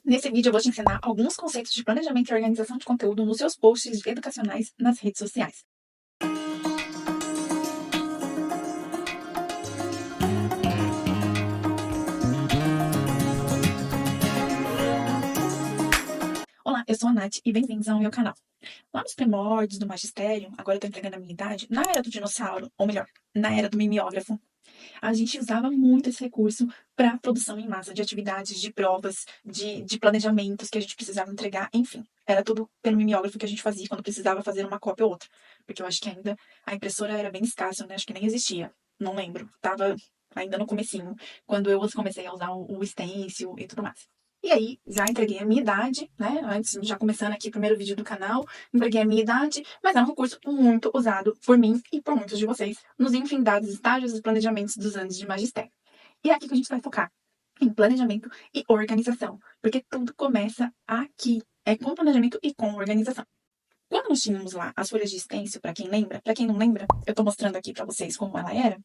Nesse vídeo eu vou te ensinar alguns conceitos de planejamento e organização de conteúdo nos seus posts educacionais nas redes sociais. Olá, eu sou a Nath e bem-vindos ao meu canal. Lá nos primórdios do magistério, agora eu tô entregando a minha idade, na era do dinossauro, ou melhor, na era do mimeógrafo, a gente usava muito esse recurso para produção em massa de atividades, de provas, de planejamentos que a gente precisava entregar, enfim. Era tudo pelo mimeógrafo que a gente fazia quando precisava fazer uma cópia ou outra. Porque eu acho que ainda a impressora era bem escassa, né? Acho que nem existia. Não lembro. Tava ainda no comecinho, quando eu comecei a usar o stencil e tudo mais. E aí, já entreguei a minha idade, né? Antes, já começando aqui o primeiro vídeo do canal, entreguei a minha idade, mas é um recurso muito usado por mim e por muitos de vocês nos infindados estágios e planejamentos dos anos de magistério. E é aqui que a gente vai focar, em planejamento e organização, porque tudo começa aqui, é com planejamento e com organização. Quando nós tínhamos lá as folhas de stencil, para quem lembra, para quem não lembra, eu tô mostrando aqui para vocês como ela era,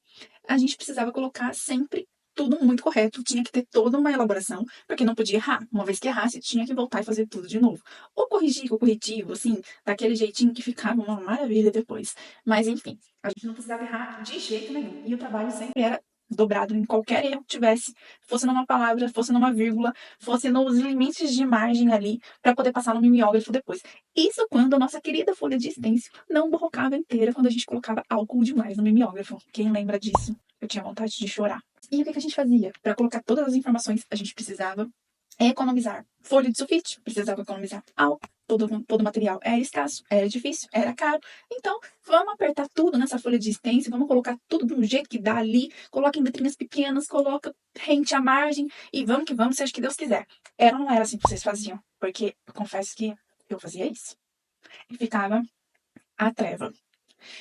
a gente precisava colocar sempre tudo muito correto, tinha que ter toda uma elaboração, porque não podia errar. Uma vez que errasse, tinha que voltar e fazer tudo de novo. Ou corrigir com o corretivo, assim, daquele jeitinho que ficava uma maravilha depois. Mas enfim, a gente não precisava errar de jeito nenhum. E o trabalho sempre era dobrado em qualquer erro que tivesse, fosse numa palavra, fosse numa vírgula, fosse nos limites de margem ali, para poder passar no mimeógrafo depois. Isso quando a nossa querida folha de stencil não borrocava inteira quando a gente colocava álcool demais no mimeógrafo. Quem lembra disso? Eu tinha vontade de chorar. E o que a gente fazia? Para colocar todas as informações, a gente precisava economizar folha de sulfite, precisava economizar álcool, todo o material era escasso, era difícil, era caro. Então, vamos apertar tudo nessa folha de stencil, vamos colocar tudo do jeito que dá ali, coloca em letrinhas pequenas, coloca rente à margem e vamos que vamos, seja o que Deus quiser. Era ou não era assim que vocês faziam? Porque eu confesso que eu fazia isso. E ficava a treva.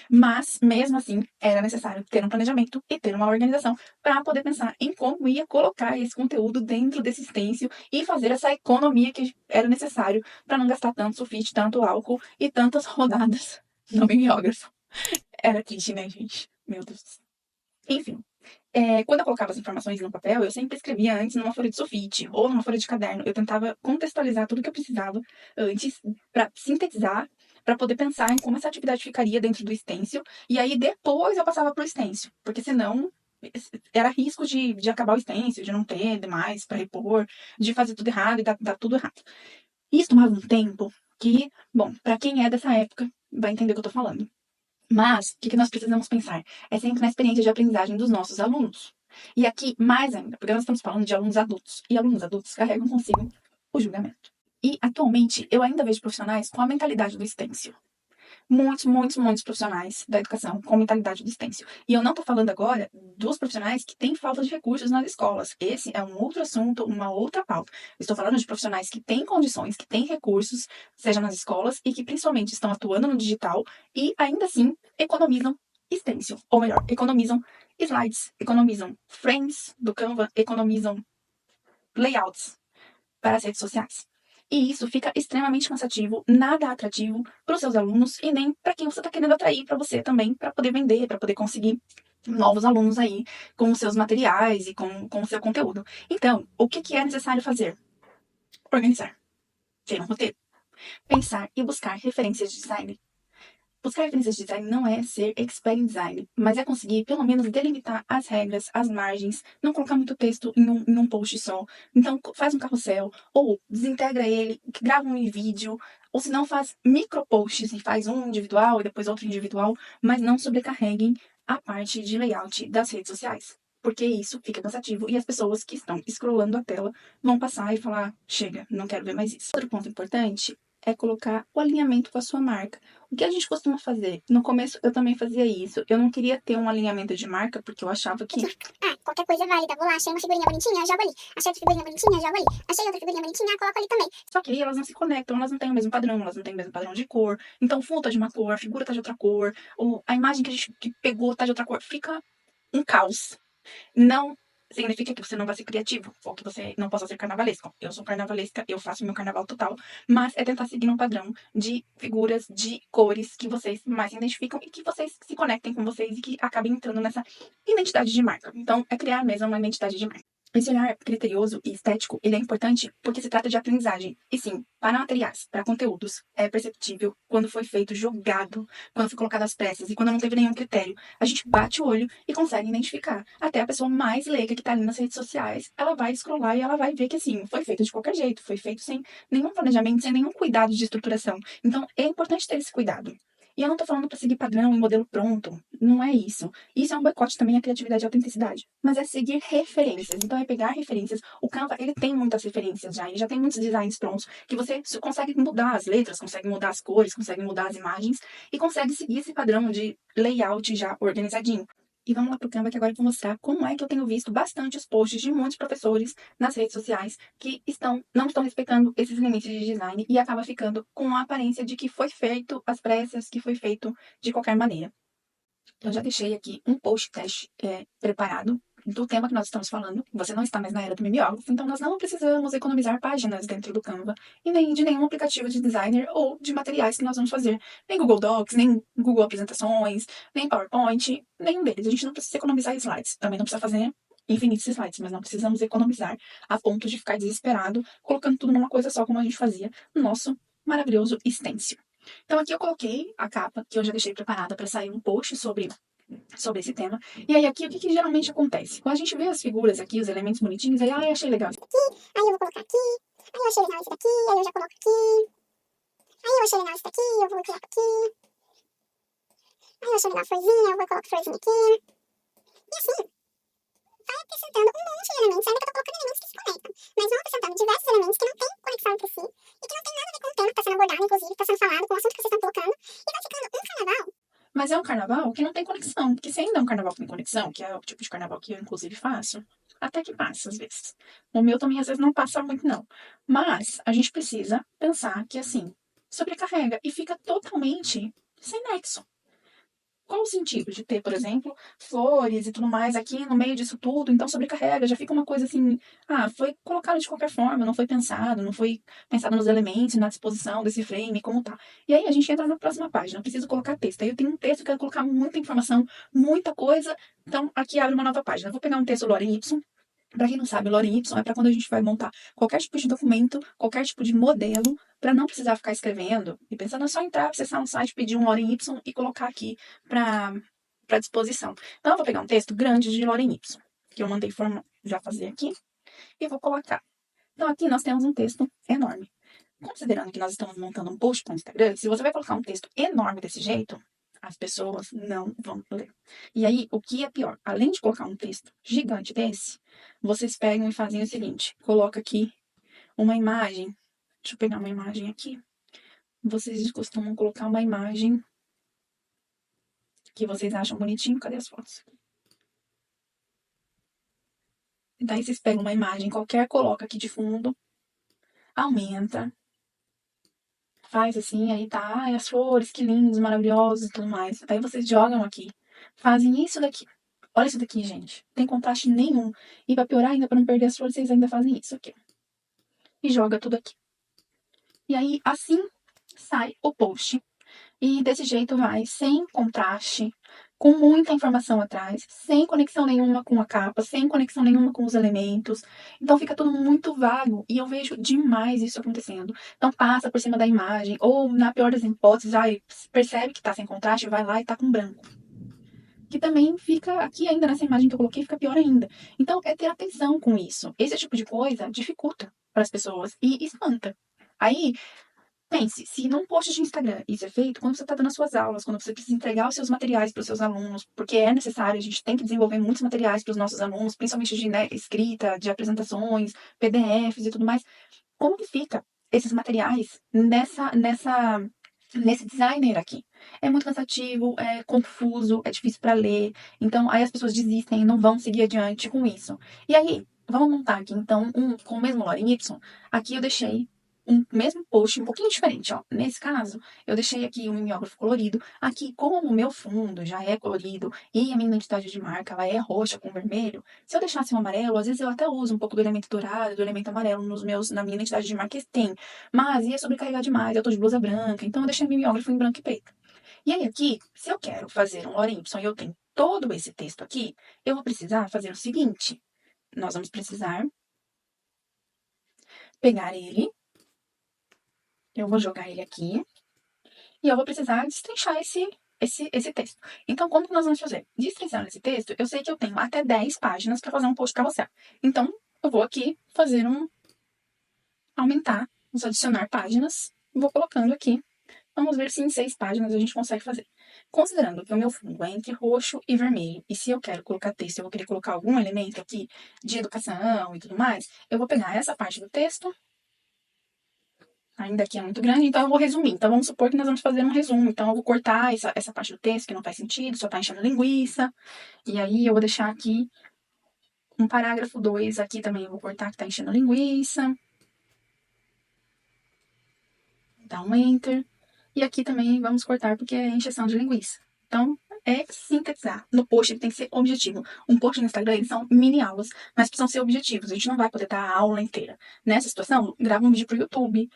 Mas, mesmo assim, era necessário ter um planejamento e ter uma organização para poder pensar em como ia colocar esse conteúdo dentro desse stencil e fazer essa economia que era necessário para não gastar tanto sulfite, tanto álcool e tantas rodadas no mimeógrafo. Era triste, né, gente? Meu Deus. Enfim, quando eu colocava as informações no papel, eu sempre escrevia antes numa folha de sulfite ou numa folha de caderno. Eu tentava contextualizar tudo que eu precisava antes para sintetizar, para poder pensar em como essa atividade ficaria dentro do stencil. E aí depois eu passava para o stencil, porque senão era risco de acabar o stencil, de não ter demais para repor, de fazer tudo errado e dar tudo errado. Isso tomava um tempo que, bom, para quem é dessa época, vai entender o que eu tô falando. Mas, o que nós precisamos pensar? É sempre na experiência de aprendizagem dos nossos alunos. E aqui, mais ainda, porque nós estamos falando de alunos adultos. E alunos adultos carregam consigo o julgamento. E, atualmente, eu ainda vejo profissionais com a mentalidade do stencil. Muitos profissionais da educação com mentalidade do stencil. E eu não estou falando agora dos profissionais que têm falta de recursos nas escolas. Esse é um outro assunto, uma outra pauta. Estou falando de profissionais que têm condições, que têm recursos, seja nas escolas, e que principalmente estão atuando no digital e ainda assim economizam stencil. Ou melhor, economizam slides, economizam frames do Canva, economizam layouts para as redes sociais. E isso fica extremamente cansativo, nada atrativo para os seus alunos e nem para quem você está querendo atrair para você também, para poder vender, para poder conseguir novos alunos aí com os seus materiais e com o seu conteúdo. Então, o que é necessário fazer? Organizar, ter um roteiro, pensar e buscar referências de design. Buscar referências de design não é ser expert em design, mas é conseguir, pelo menos, delimitar as regras, as margens, não colocar muito texto em um post só. Então, faz um carrossel, ou desintegra ele, grava um vídeo, ou se não, faz micro posts e faz um individual e depois outro individual, mas não sobrecarreguem a parte de layout das redes sociais. Porque isso fica cansativo e as pessoas que estão scrollando a tela vão passar e falar: chega, não quero ver mais isso. Outro ponto importante é colocar o alinhamento com a sua marca. O que a gente costuma fazer? No começo eu também fazia isso. Eu não queria ter um alinhamento de marca porque eu achava que Qualquer coisa é válida. Vou lá, achei uma figurinha bonitinha, jogo ali. Achei outra figurinha bonitinha, jogo ali. Achei outra figurinha bonitinha, coloco ali também. só que aí elas não se conectam, elas não têm o mesmo padrão, elas não têm o mesmo padrão de cor. Então, full tá de uma cor, a figura tá de outra cor, ou a imagem que a gente pegou tá de outra cor. Fica um caos. Não significa que você não vai ser criativo ou que você não possa ser carnavalesco. Eu sou carnavalesca, eu faço meu carnaval total, mas é tentar seguir um padrão de figuras, de cores que vocês mais se identificam e que vocês se conectem com vocês e que acabem entrando nessa identidade de marca. Então, é criar mesmo uma identidade de marca. Esse olhar criterioso e estético, ele é importante porque se trata de aprendizagem. E sim, para materiais, para conteúdos, é perceptível quando foi feito jogado, quando foi colocado às pressas e quando não teve nenhum critério. A gente bate o olho e consegue identificar. Até a pessoa mais leiga que tá ali nas redes sociais, ela vai scrollar e ela vai ver que assim, foi feito de qualquer jeito, foi feito sem nenhum planejamento, sem nenhum cuidado de estruturação. Então, é importante ter esse cuidado. E eu não tô falando para seguir padrão e modelo pronto, não é isso. Isso é um boicote também à criatividade e à autenticidade. Mas é seguir referências. Então é pegar referências. O Canva, ele tem muitas referências já. Ele já tem muitos designs prontos que você consegue mudar as letras, consegue mudar as cores, consegue mudar as imagens e consegue seguir esse padrão de layout já organizadinho. E vamos lá pro Canva que agora eu vou mostrar como é que eu tenho visto bastante os posts de muitos professores nas redes sociais que não estão respeitando esses limites de design e acaba ficando com a aparência de que foi feito às pressas, que foi feito de qualquer maneira. Eu já deixei aqui um post teste preparado do tema que nós estamos falando. Você não está mais na era do mimeógrafo, então nós não precisamos economizar páginas dentro do Canva e nem de nenhum aplicativo de designer ou de materiais que nós vamos fazer. Nem Google Docs, nem Google Apresentações, nem PowerPoint, nenhum deles. A gente não precisa economizar slides. Também não precisa fazer infinitos slides, mas não precisamos economizar a ponto de ficar desesperado colocando tudo numa coisa só, como a gente fazia no nosso maravilhoso Stencil. Então aqui eu coloquei a capa, que eu já deixei preparada para sair um post sobre esse tema. E aí aqui, o que geralmente acontece? Quando a gente vê as figuras aqui, os elementos bonitinhos, aí, achei legal isso aqui, aí eu vou colocar aqui, aí eu achei legal esse daqui, aí eu já coloco aqui, aí eu achei legal esse daqui, eu vou colocar aqui, aí eu achei legal a florzinha, eu vou colocar a florzinha aqui, e assim, vai acrescentando um monte de elementos, ainda que eu tô colocando elementos que se conectam, mas vão acrescentando diversos elementos que não têm conexão entre si, e que não tem nada a ver com o tema que tá sendo abordado, inclusive, que tá sendo falado, com o assunto que vocês estão colocando, e vai ficando um carnaval. Mas é um carnaval que não tem conexão, porque se ainda é um carnaval que tem conexão, que é o tipo de carnaval que eu inclusive faço, até que passa às vezes. O meu também às vezes não passa muito não. Mas a gente precisa pensar que assim, sobrecarrega e fica totalmente sem nexo. Qual o sentido de ter, por exemplo, flores e tudo mais aqui no meio disso tudo? Então sobrecarrega, já fica uma coisa assim, foi colocado de qualquer forma, não foi pensado, não foi pensado nos elementos, na disposição desse frame, como tá. E aí a gente entra na próxima página, eu preciso colocar texto. Aí eu tenho um texto, eu quero colocar muita informação, muita coisa, então aqui abre uma nova página. Eu vou pegar um texto Lorem Y. Para quem não sabe, Lorem Y é para quando a gente vai montar qualquer tipo de documento, qualquer tipo de modelo, para não precisar ficar escrevendo e pensando, é só entrar, acessar um site, pedir um Lorem Y e colocar aqui para disposição. Então, eu vou pegar um texto grande de Lorem Y, que eu mandei já fazer aqui, e vou colocar. Então, aqui nós temos um texto enorme. Considerando que nós estamos montando um post para o Instagram, se você vai colocar um texto enorme desse jeito, as pessoas não vão ler. E aí, o que é pior? Além de colocar um texto gigante desse, vocês pegam e fazem o seguinte: coloca aqui uma imagem. Deixa eu pegar uma imagem aqui. Vocês costumam colocar uma imagem que vocês acham bonitinho. Cadê as fotos? Daí vocês pegam uma imagem qualquer, coloca aqui de fundo, aumenta, faz assim, aí tá, as flores, que lindos, maravilhosos e tudo mais. Aí vocês jogam aqui, fazem isso daqui. Olha isso daqui, gente. Tem contraste nenhum. E pra piorar ainda, pra não perder as flores, vocês ainda fazem isso aqui. E joga tudo aqui. E aí, assim, sai o post. E desse jeito vai, sem contraste, com muita informação atrás, sem conexão nenhuma com a capa, sem conexão nenhuma com os elementos. Então fica tudo muito vago e eu vejo demais isso acontecendo. Então passa por cima da imagem, ou na pior das hipóteses, percebe que tá sem contraste, vai lá e tá com branco. Que também fica aqui ainda nessa imagem que eu coloquei, fica pior ainda. Então é ter atenção com isso. Esse tipo de coisa dificulta para as pessoas e espanta. Aí pense, se num post de Instagram isso é feito, quando você está dando as suas aulas, quando você precisa entregar os seus materiais para os seus alunos, porque é necessário, a gente tem que desenvolver muitos materiais para os nossos alunos, principalmente de escrita, de apresentações, PDFs e tudo mais. Como que fica esses materiais nesse designer aqui? É muito cansativo, é confuso, é difícil para ler. Então, aí as pessoas desistem e não vão seguir adiante com isso. E aí, vamos montar aqui, então, com o mesmo Lorem Y. Aqui eu deixei um mesmo post um pouquinho diferente, ó. Nesse caso, eu deixei aqui um mimeógrafo colorido. Aqui, como o meu fundo já é colorido e a minha identidade de marca ela é roxa com vermelho, se eu deixasse um amarelo, às vezes eu até uso um pouco do elemento dourado, do elemento amarelo na minha identidade de marca tem. Mas ia sobrecarregar demais, eu tô de blusa branca, então eu deixei o mimeógrafo em branco e preto. E aí aqui, se eu quero fazer um Lorem Y e eu tenho todo esse texto aqui, eu vou precisar fazer o seguinte. nós vamos precisar pegar ele. Eu vou jogar ele aqui. E eu vou precisar destrinchar esse texto. Então, como que nós vamos fazer? Destrinchando esse texto, eu sei que eu tenho até 10 páginas para fazer um post para você. Então, eu vou aqui fazer aumentar, vamos adicionar páginas. Vou colocando aqui. Vamos ver se em 6 páginas a gente consegue fazer. Considerando que o meu fundo é entre roxo e vermelho, e se eu quero colocar texto, eu vou querer colocar algum elemento aqui de educação e tudo mais, eu vou pegar essa parte do texto. Ainda aqui é muito grande, então eu vou resumir. Então, vamos supor que nós vamos fazer um resumo. Então, eu vou cortar essa parte do texto que não faz sentido, só tá enchendo linguiça. E aí, eu vou deixar aqui um parágrafo 2. Aqui também eu vou cortar que tá enchendo linguiça. Dá um Enter. E aqui também vamos cortar porque é encheção de linguiça. Então, é sintetizar. No post ele tem que ser objetivo. Um post no Instagram, eles são mini aulas, mas precisam ser objetivos. A gente não vai poder dar a aula inteira. Nessa situação, grava um vídeo pro YouTube,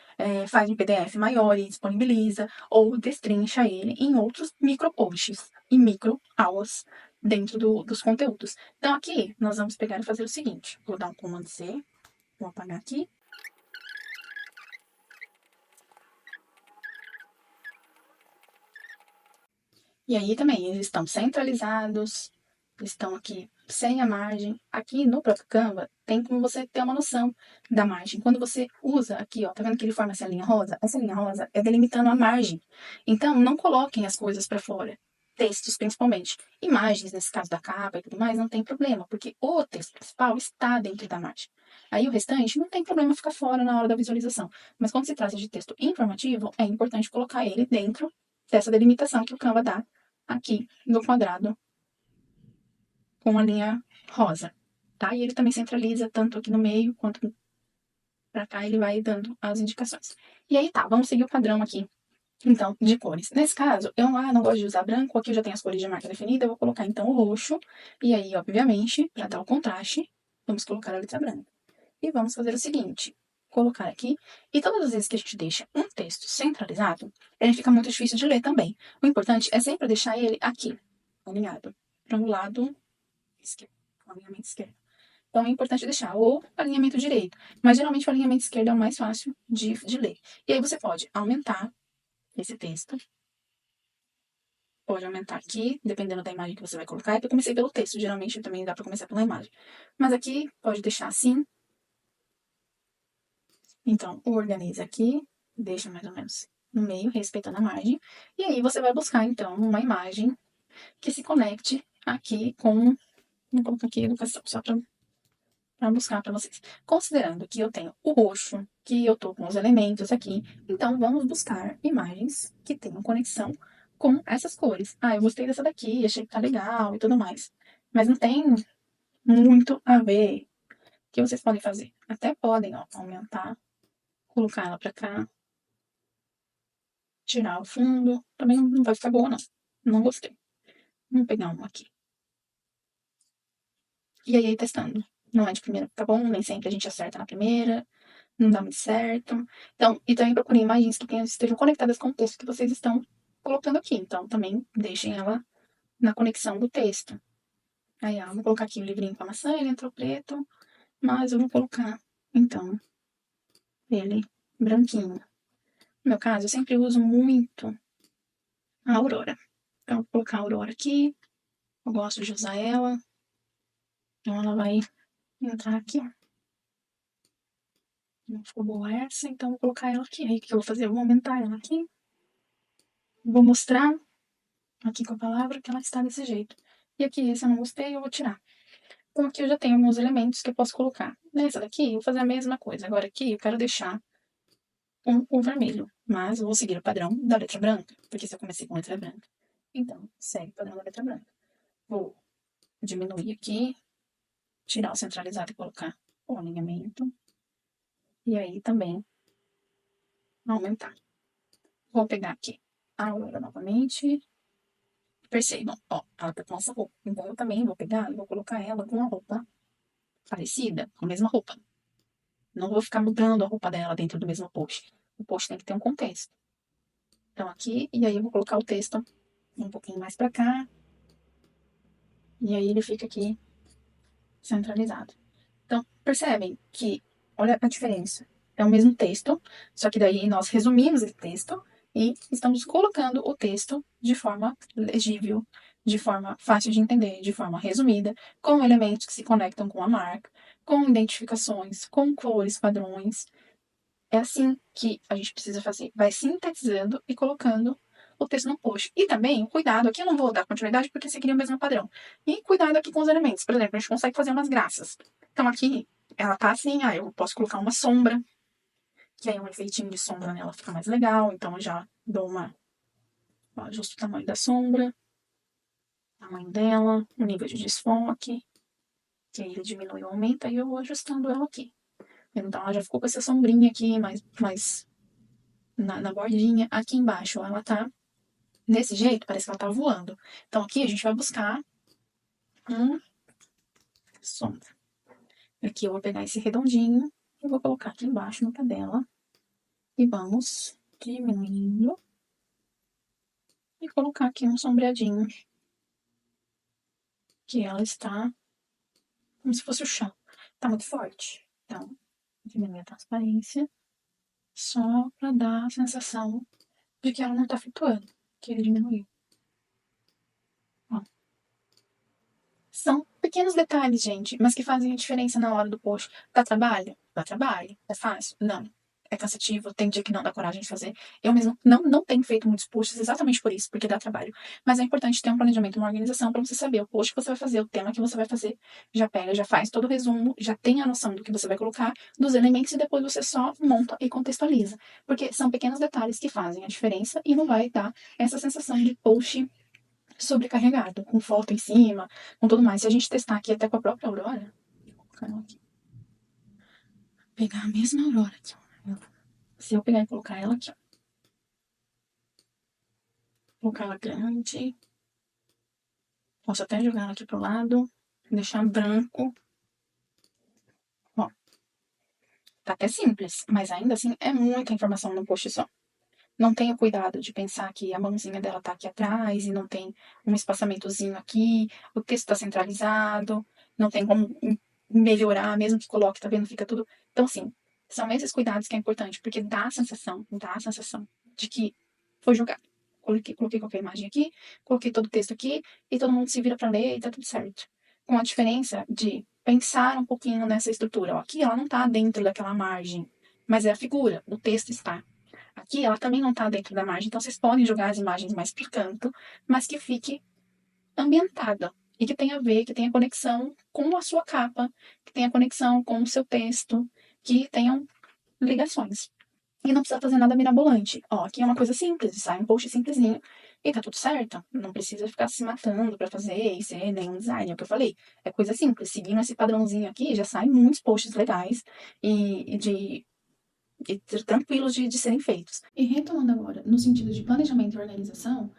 faz um PDF maior e disponibiliza, ou destrincha ele em outros micro posts e micro aulas dentro dos conteúdos. Então, aqui, nós vamos pegar e fazer o seguinte. Vou dar um Ctrl C, vou apagar aqui. E aí também, eles estão centralizados, estão aqui sem a margem. Aqui no próprio Canva, tem como você ter uma noção da margem. Quando você usa aqui, ó, tá vendo que ele forma essa linha rosa? Essa linha rosa é delimitando a margem. Então, não coloquem as coisas para fora. Textos, principalmente. Imagens, nesse caso da capa e tudo mais, não tem problema, porque o texto principal está dentro da margem. Aí o restante não tem problema ficar fora na hora da visualização. Mas quando se trata de texto informativo, é importante colocar ele dentro dessa delimitação que o Canva dá aqui no quadrado com a linha rosa, tá? E ele também centraliza tanto aqui no meio quanto para cá, ele vai dando as indicações. E aí tá, vamos seguir o padrão aqui, então, de cores. Nesse caso, eu não gosto de usar branco, aqui eu já tenho as cores de marca definida, eu vou colocar então o roxo, e aí, obviamente, para dar o contraste, vamos colocar a letra branca. E vamos fazer o seguinte, colocar aqui, e todas as vezes que a gente deixa um texto centralizado, ele fica muito difícil de ler também. O importante é sempre deixar ele aqui, alinhado, para o lado esquerdo, o alinhamento esquerdo. Então é importante deixar o alinhamento direito, mas geralmente o alinhamento esquerdo é o mais fácil de ler. E aí você pode aumentar esse texto, pode aumentar aqui, dependendo da imagem que você vai colocar. Eu comecei pelo texto, geralmente também dá para começar pela imagem. Mas aqui pode deixar assim. Então, organiza aqui, deixa mais ou menos no meio, respeitando a margem. E aí você vai buscar, então, uma imagem que se conecte aqui com... Vou colocar aqui educação, só para buscar para vocês. Considerando que eu tenho o roxo, que eu tô com os elementos aqui, então vamos buscar imagens que tenham conexão com essas cores. Ah, eu gostei dessa daqui, achei que tá legal e tudo mais. Mas não tem muito a ver. O que vocês podem fazer? Até podem, ó, aumentar, colocar ela para cá, tirar o fundo. Também não vai ficar boa, não. Não gostei. Vamos pegar uma aqui. E aí, testando. Não é de primeira que tá bom, nem sempre a gente acerta na primeira, não dá muito certo. Então, e também procurem imagens que estejam conectadas com o texto que vocês estão colocando aqui. Então, também deixem ela na conexão do texto. Aí, ó, vou colocar aqui o livrinho com a maçã, ele entrou preto, mas eu vou colocar, então, ele branquinho. No meu caso, eu sempre uso muito a Aurora. Então, vou colocar a Aurora aqui, eu gosto de usar ela. Então, ela vai entrar aqui, ó. Não ficou boa essa, então vou colocar ela aqui. Aí o que eu vou fazer? Eu vou aumentar ela aqui. Vou mostrar aqui com a palavra que ela está desse jeito. E aqui, se eu não gostei, eu vou tirar. Então aqui eu já tenho alguns elementos que eu posso colocar. Nessa daqui, eu vou fazer a mesma coisa. Agora aqui, eu quero deixar o vermelho. Mas eu vou seguir o padrão da letra branca. Porque se eu comecei com letra branca. Então, segue o padrão da letra branca. Vou diminuir aqui. Tirar o centralizado e colocar o alinhamento. E aí também aumentar. Vou pegar aqui a Aurora novamente. Percebam, ó, ela tá com essa roupa. Então, eu também vou pegar e vou colocar ela com uma roupa parecida, com a mesma roupa. Não vou ficar mudando a roupa dela dentro do mesmo post. O post tem que ter um contexto. Então, aqui, e aí eu vou colocar o texto um pouquinho mais pra cá. E aí ele fica aqui centralizado. Então, percebem que, olha a diferença. É o mesmo texto, só que daí nós resumimos esse texto e estamos colocando o texto de forma legível, de forma fácil de entender, de forma resumida, com elementos que se conectam com a marca, com identificações, com cores, padrões. É assim que a gente precisa fazer. Vai sintetizando e colocando o texto no post. E também, cuidado, aqui eu não vou dar continuidade porque seguiria o mesmo padrão. E cuidado aqui com os elementos. Por exemplo, a gente consegue fazer umas graças. Então aqui, ela tá assim, eu posso colocar uma sombra, que aí um efeitinho de sombra nela fica mais legal. Então eu já dou ajusto o tamanho da sombra, o tamanho dela, o nível de desfoque, que aí ele diminui ou aumenta, e eu vou ajustando ela aqui. Então ela já ficou com essa sombrinha aqui, mais na bordinha. Aqui embaixo ela tá desse jeito, parece que ela tá voando. Então aqui a gente vai buscar um sombra. Aqui eu vou pegar esse redondinho e vou colocar aqui embaixo no pé dela. E vamos diminuindo. E colocar aqui um sombreadinho. Que ela está como se fosse o chão. Tá muito forte. Então, diminuir a transparência. Só pra dar a sensação de que ela não tá flutuando. Que ele diminuiu. Ó. São pequenos detalhes, gente, mas que fazem a diferença na hora do post. Dá trabalho? Dá trabalho. É fácil? Não. É cansativo, tem dia que não dá coragem de fazer. Eu mesmo não tenho feito muitos posts exatamente por isso, porque dá trabalho. Mas é importante ter um planejamento, uma organização para você saber o post que você vai fazer, o tema que você vai fazer. Já pega, já faz todo o resumo, já tem a noção do que você vai colocar, dos elementos e depois você só monta e contextualiza. Porque são pequenos detalhes que fazem a diferença e não vai dar essa sensação de post sobrecarregado, com foto em cima, com tudo mais. Se a gente testar aqui até com a própria Aurora, vou colocar ela aqui. Pegar a mesma Aurora aqui, ó. Se eu pegar e colocar ela aqui, ó. Colocar ela grande. Posso até jogar ela aqui pro lado, deixar branco. Ó, tá até simples, mas ainda assim é muita informação no post só. Não tenha cuidado de pensar que a mãozinha dela tá aqui atrás e não tem um espaçamentozinho aqui, o texto tá centralizado, não tem como melhorar, mesmo que coloque, tá vendo? Fica tudo. Então, assim, são esses cuidados que é importante, porque dá a sensação de que foi jogado. Coloquei qualquer imagem aqui, coloquei todo o texto aqui, e todo mundo se vira para ler e tá tudo certo. Com a diferença de pensar um pouquinho nessa estrutura. Ó, aqui ela não tá dentro daquela margem, mas é a figura, o texto está. Aqui ela também não está dentro da margem, então vocês podem jogar as imagens mais pro canto, mas que fique ambientada e que tenha a ver, que tenha conexão com a sua capa, que tenha conexão com o seu texto, que tenham ligações. E não precisa fazer nada mirabolante. Ó, aqui é uma coisa simples, sai um post simplesinho e tá tudo certo. Não precisa ficar se matando para fazer e ser nenhum design, é o que eu falei. É coisa simples. Seguindo esse padrãozinho aqui, já saem muitos posts legais e tranquilos de serem feitos. E retomando agora, no sentido de planejamento e organização,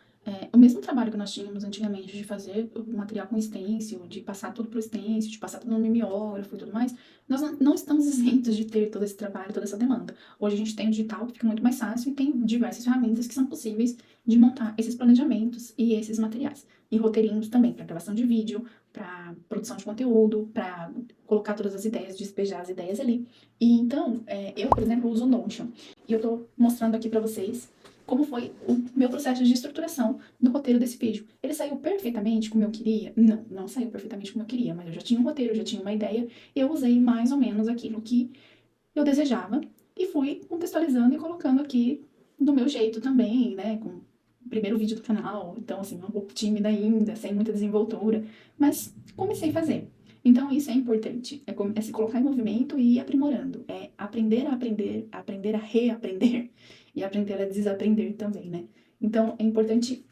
o mesmo trabalho que nós tínhamos antigamente de fazer o material com stencil, de passar tudo para o stencil, de passar tudo no mimeógrafo e tudo mais, nós não estamos isentos de ter todo esse trabalho, toda essa demanda. Hoje a gente tem o digital, que fica muito mais fácil, e tem diversas ferramentas que são possíveis de montar esses planejamentos e esses materiais. E roteirinhos também, para gravação de vídeo, para produção de conteúdo, para colocar todas as ideias, despejar as ideias ali. E então, eu, por exemplo, uso o Notion. E eu tô mostrando aqui para vocês como foi o meu processo de estruturação do roteiro desse vídeo. Ele saiu perfeitamente como eu queria? Não saiu perfeitamente como eu queria, mas eu já tinha um roteiro, já tinha uma ideia, e eu usei mais ou menos aquilo que eu desejava e fui contextualizando e colocando aqui do meu jeito também, né, com o primeiro vídeo do canal, então assim, um pouco tímida ainda, sem muita desenvoltura, mas comecei a fazer. Então isso é importante, é se colocar em movimento e ir aprimorando, é aprender a aprender, aprender a reaprender e aprender a desaprender também, né? Então é importante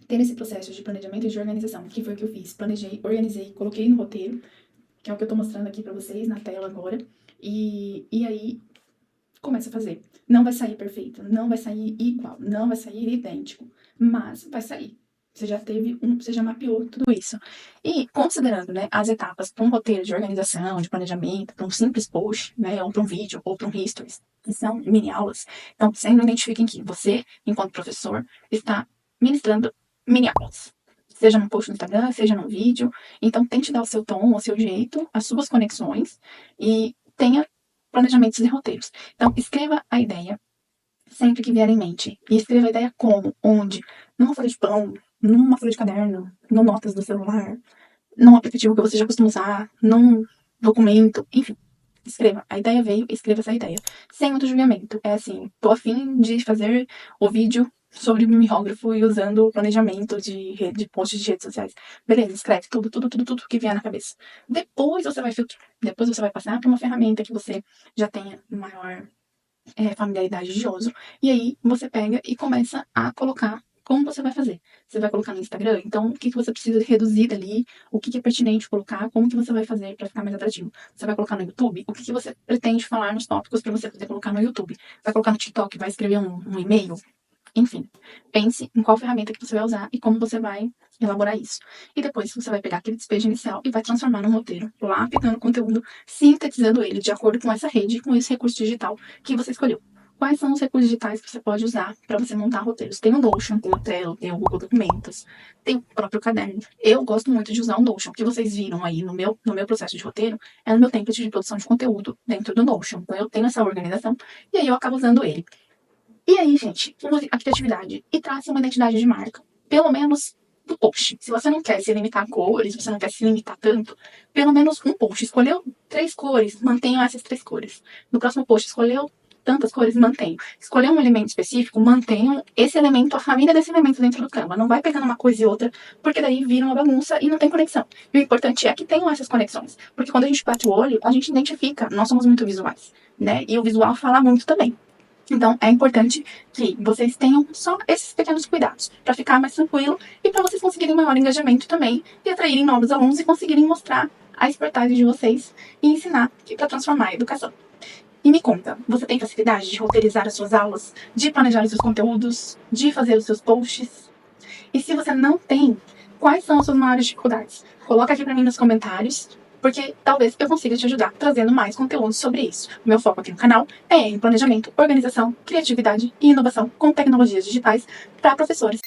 ter esse processo de planejamento e de organização, que foi o que eu fiz. Planejei, organizei, coloquei no roteiro, que é o que eu tô mostrando aqui pra vocês na tela agora, e aí começa a fazer. Não vai sair perfeito, não vai sair igual, não vai sair idêntico, mas vai sair. Você já mapeou tudo isso. E considerando, né, as etapas para um roteiro de organização, de planejamento, para um simples post, né, ou para um vídeo, ou para um history, que são mini aulas, então sempre identifiquem que você, enquanto professor, está ministrando mini aulas. seja no post no Instagram, seja no vídeo. Então, tente dar o seu tom, o seu jeito, as suas conexões e tenha planejamentos e roteiros. Então, escreva a ideia sempre que vier em mente. E escreva a ideia como, onde, numa folha de pão, numa folha de caderno, no notas do celular, num aplicativo que você já costuma usar, num documento, enfim. Escreva. A ideia veio, escreva essa ideia. Sem muito julgamento. É assim, tô afim de fazer o vídeo sobre mimeógrafo e usando o planejamento de posts de redes sociais. Beleza, escreve tudo que vier na cabeça. Depois você vai filtrar. Depois você vai passar para uma ferramenta que você já tenha maior familiaridade de uso. E aí você pega e começa a colocar como você vai fazer. Você vai colocar no Instagram, então o que você precisa reduzir dali, o que é pertinente colocar, como que você vai fazer para ficar mais atrativo. Você vai colocar no YouTube, o que você pretende falar nos tópicos para você poder colocar no YouTube. Vai colocar no TikTok, vai escrever um e-mail, enfim. Pense em qual ferramenta que você vai usar e como você vai elaborar isso. E depois você vai pegar aquele despejo inicial e vai transformar num roteiro, lapidando o conteúdo, sintetizando ele de acordo com essa rede, com esse recurso digital que você escolheu. Quais são os recursos digitais que você pode usar para você montar roteiros? Tem o Notion, tem o Trello, tem o Google Documentos, tem o próprio caderno. Eu gosto muito de usar o Notion. O que vocês viram aí no meu processo de roteiro é no meu template de produção de conteúdo dentro do Notion. Então eu tenho essa organização e aí eu acabo usando ele. E aí, gente, use a criatividade e trace uma identidade de marca. Pelo menos no post. Se você não quer se limitar a cores, se você não quer se limitar tanto, pelo menos um post. Escolheu 3 cores, mantenham essas 3 cores. No próximo post, escolheu tantas cores, mantenham. Escolheu um elemento específico, mantenham esse elemento, a família desse elemento dentro do Canva. Não vai pegando uma coisa e outra, porque daí vira uma bagunça e não tem conexão. E o importante é que tenham essas conexões. Porque quando a gente bate o olho, a gente identifica. Nós somos muito visuais, né? E o visual fala muito também. Então, é importante que vocês tenham só esses pequenos cuidados para ficar mais tranquilo e para vocês conseguirem maior engajamento também e atraírem novos alunos e conseguirem mostrar a expertise de vocês e ensinar para transformar a educação. E me conta, você tem facilidade de roteirizar as suas aulas, de planejar os seus conteúdos, de fazer os seus posts? E se você não tem, quais são as suas maiores dificuldades? Coloca aqui para mim nos comentários, porque talvez eu consiga te ajudar trazendo mais conteúdo sobre isso. O meu foco aqui no canal é em planejamento, organização, criatividade e inovação com tecnologias digitais para professores.